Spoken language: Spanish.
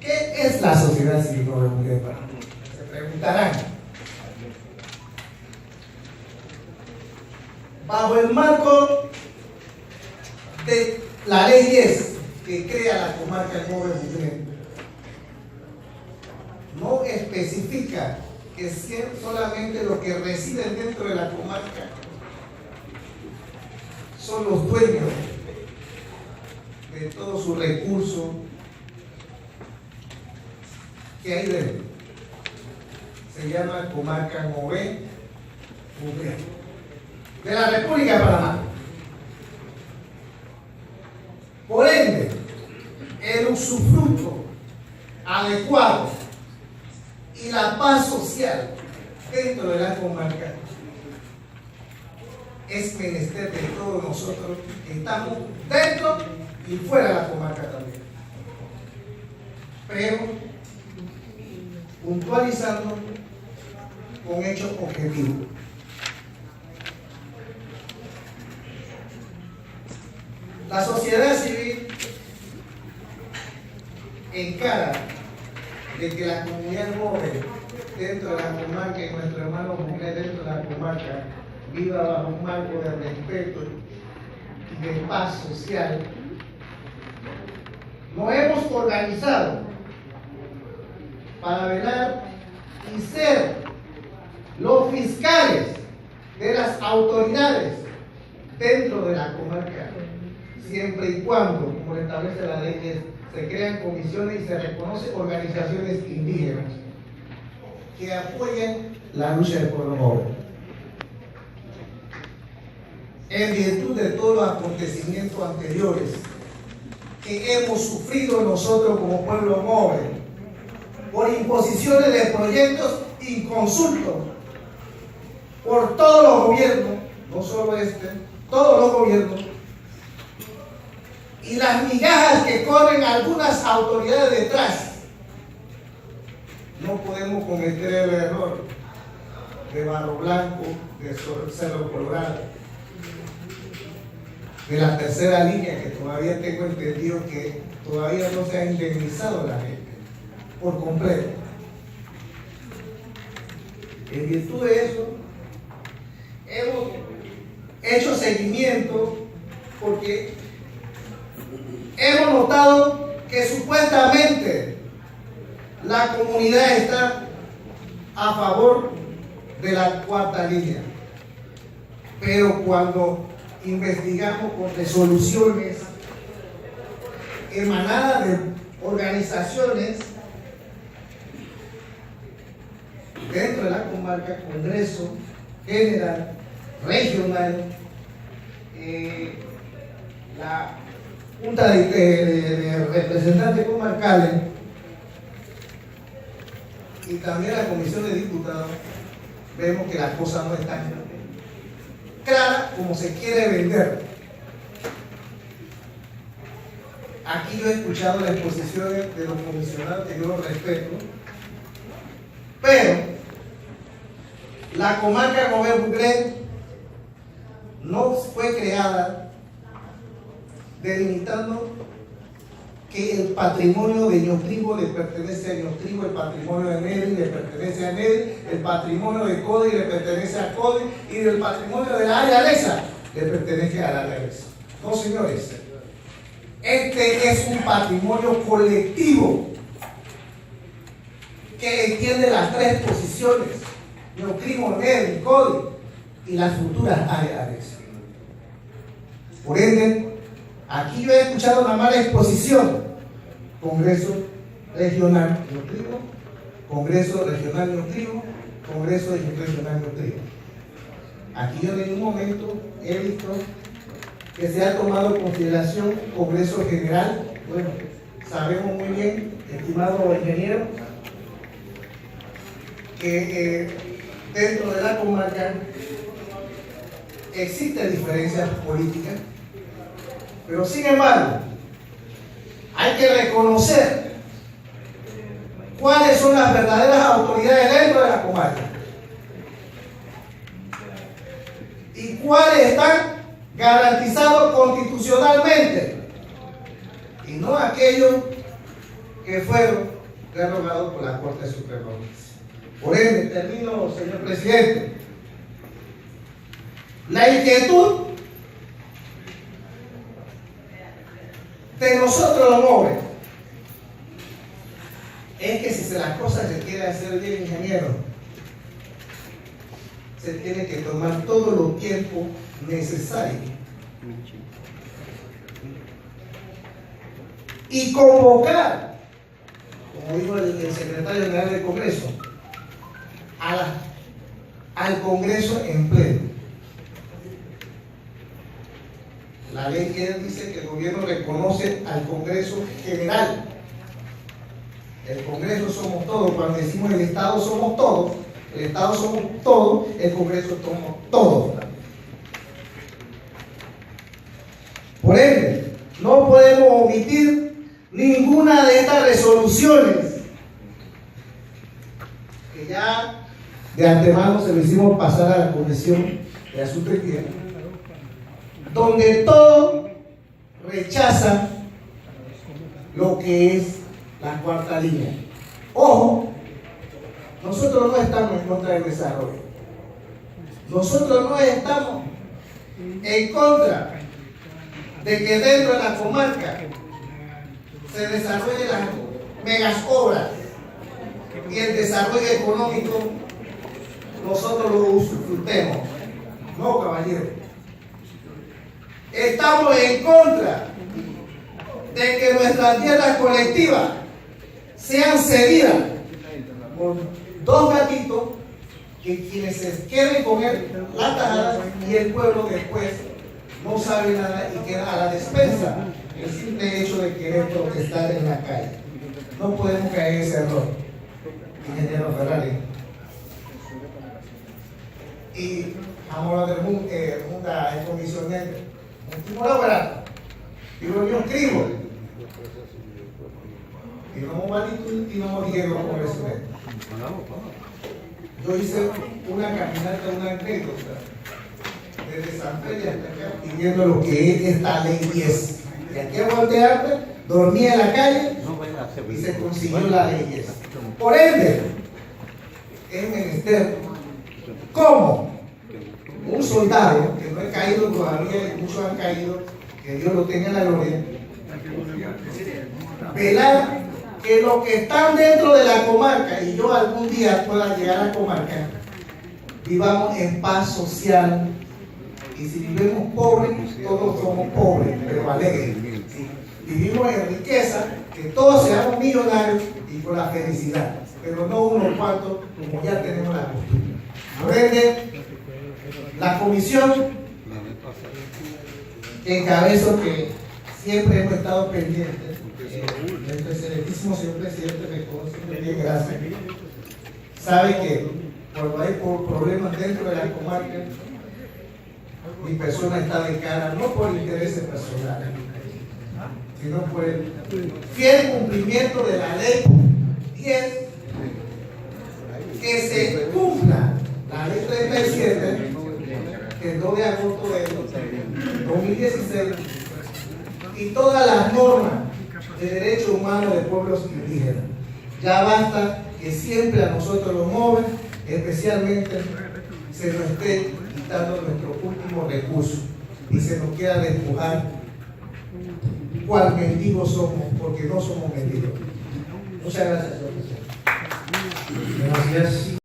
¿Qué es la sociedad civil Nove Bugren? Se preguntarán. Bajo el marco de la ley 10 que crea la comarca Nove Bugren, no especifica que solamente los que residen dentro de la comarca son los dueños de todos sus recursos que hay dentro. Se llama comarca Nove Bugren de la República de Panamá. Por ende, el usufructo adecuado y la paz social dentro de la comarca es menester de todos nosotros que estamos dentro y fuera de la comarca también. Pero puntualizando con hechos objetivos. La sociedad civil encara de que la comunidad joven dentro de la comarca y nuestros hermanos mujeres dentro de la comarca viva bajo un marco de respeto y de paz social. Nos hemos organizado para velar y ser los fiscales de las autoridades dentro de la comarca, siempre y cuando, como lo establece la ley, se crean comisiones y se reconocen organizaciones indígenas que apoyen la lucha del pueblo joven. En virtud de todos los acontecimientos anteriores que hemos sufrido nosotros como pueblo joven, por imposiciones de proyectos inconsultos por todos los gobiernos, no solo todos los gobiernos, y las migajas que corren algunas autoridades detrás, no podemos cometer el error de Barro Blanco, de Cerro Colorado, de la tercera línea, que todavía tengo entendido que todavía no se ha indemnizado la gente por completo. En virtud de eso, hemos hecho seguimiento porque hemos notado que supuestamente la comunidad está a favor de la cuarta línea, pero cuando investigamos con resoluciones emanadas de organizaciones dentro de la comarca, Congreso General, Regional, la Junta de Representantes Comarcales y también la Comisión de Diputados, vemos que las cosas no están claras como se quiere vender. Aquí yo he escuchado las exposiciones de los comisionados que yo los respeto, pero la comarca Nove Bugren no fue creada delimitando que el patrimonio de Ñotribo le pertenece a Ñotribo, el patrimonio de Neri le pertenece a Neri, el patrimonio de Codi le pertenece a Codi y el patrimonio de la área Alexa le pertenece a la área Alexa. No, señores, este es un patrimonio colectivo que entiende las tres posiciones: Ñotribo, Neri, Codi y las futuras áreas Alexa. Por ende, aquí yo he escuchado una mala exposición: Congreso Regional Ñotribo, Congreso Regional Ñotribo, Congreso Regional Ñotribo. Aquí yo en ningún momento he visto que se ha tomado en consideración Congreso General. Bueno, sabemos muy bien, estimado ingeniero, que dentro de la comarca existen diferencias políticas, pero sin embargo hay que reconocer cuáles son las verdaderas autoridades dentro de la comarca y cuáles están garantizados constitucionalmente, y no aquellos que fueron derogados por la Corte Suprema. Por ende, termino, señor presidente. La inquietud de nosotros los jóvenes es que si las cosas se quieren hacer bien, ingeniero, se tiene que tomar todo el tiempo necesario y convocar, como dijo el secretario general del Congreso, al Congreso en pleno. La ley que dice que el gobierno reconoce al Congreso general. El Congreso somos todos. Cuando decimos el Estado somos todos, el Estado somos todos, el Congreso somos todos. Por ende, no podemos omitir ninguna de estas resoluciones que ya de antemano se lo hicimos pasar a la Comisión de Asuntos Internos, donde todo rechaza lo que es la cuarta línea. Ojo, nosotros no estamos en contra del desarrollo. Nosotros no estamos en contra de que dentro de la comarca se desarrollen las megas obras y el desarrollo económico nosotros lo usufructemos. No, caballero. Estamos en contra de que nuestras tierras colectivas sean cedidas por dos gatitos que quienes se quieren comer la tajada y el pueblo después no sabe nada y queda a la despensa el simple hecho de querer protestar en la calle. No podemos caer en ese error, ingeniero Ferrari. Y amor del mundo, el comisionado, y lo yo escribo. Y no me malito y no me dijeron con eso. Yo hice una caminata, una anécdota desde San Félix hasta acá pidiendo lo que es esta ley 10. Y aquí a voltearte, dormía en la calle y se consiguió la ley 10. Por ende, es menester como un soldado que no he caído todavía y muchos han caído, que Dios lo tenga en la gloria, velar que los que están dentro de la comarca y yo algún día pueda llegar a la comarca, vivamos en paz social. Y si vivimos pobres, todos somos pobres, pero alegres. Si vivimos en riqueza, que todos seamos millonarios y con la felicidad, pero no unos cuantos como ya tenemos la costumbre. Por ende, la comisión que encabezo, que siempre hemos estado pendientes, nuestro excelentísimo señor presidente me conoce muy bien, gracias, sabe que cuando hay problemas dentro de la comarca, mi persona está de cara, no por intereses personales, sino por el fiel cumplimiento de la ley 10, que se cumpla la ley 37, que el 2 de agosto de 2016, y todas las normas de derechos humanos de pueblos indígenas. Ya basta que siempre a nosotros los jóvenes, especialmente, se nos esté quitando nuestro último recurso y se nos quiera despojar cuál mendigos somos, porque no somos mendigos. Muchas gracias, señor presidente. Gracias.